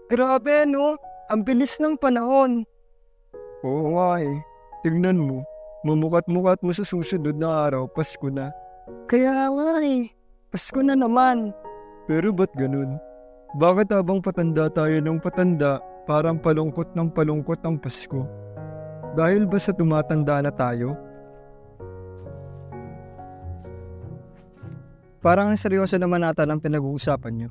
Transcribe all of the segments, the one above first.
Grabe no, ang bilis ng panahon. Oo nga eh. Tignan mo, mumukat-mukat mo sa susunod na araw, Pasko na. Kaya nga eh, Pasko na naman. Pero ba't ganun? Bakit habang patanda tayo ng patanda, parang palungkot ng palungkot ang Pasko? Dahil ba sa tumatanda na tayo? Parang ang seryoso naman ata ng pinag-uusapan nyo.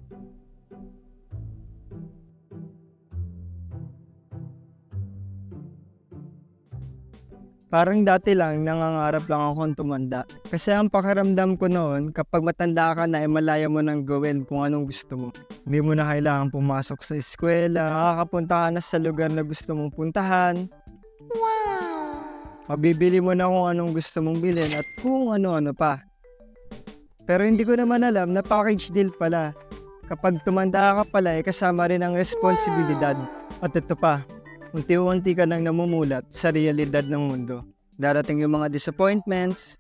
Parang dati lang nangangarap lang akong tumanda. Kasi ang pakiramdam ko noon, kapag matanda ka na, malaya mo nang gawin kung anong gusto mo. Hindi mo na kailangan pumasok sa eskwela, nakakapunta ka na sa lugar na gusto mong puntahan. Wow! Mabibili mo na kung anong gusto mong bilhin at kung ano-ano pa. Pero hindi ko naman alam na package deal pala. Kapag tumanda ka pala, kasama rin ang responsibilidad. At ito pa, unti-unti ka nang namumulat sa realidad ng mundo. Darating yung mga disappointments,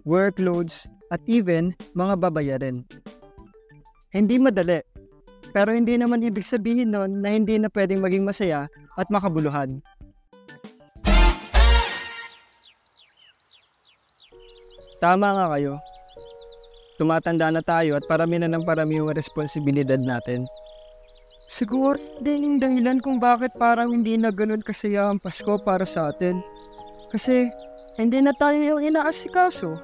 workloads, at even mga babayarin. Hindi madali, pero hindi naman ibig sabihin nun na hindi na pwedeng maging masaya at makabuluhan. Tama nga kayo. Tumatanda na tayo at parami na ng parami yung responsibilidad natin. Siguro din yung dahilan kung bakit parang hindi na ganun kasaya ang Pasko para sa atin. Kasi hindi na tayo yung inaasikaso.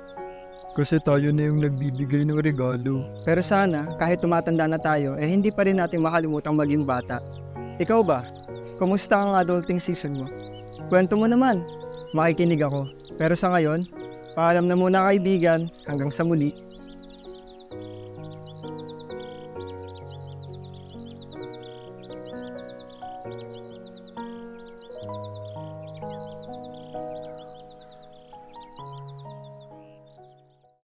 Kasi tayo na yung nagbibigay ng regalo. Pero sana kahit tumatanda na tayo, hindi pa rin natin makalimutang maging bata. Ikaw ba? Kumusta ang adulting season mo? Kwento mo naman. Makikinig ako. Pero sa ngayon, paalam na muna kaibigan. Hanggang sa muli.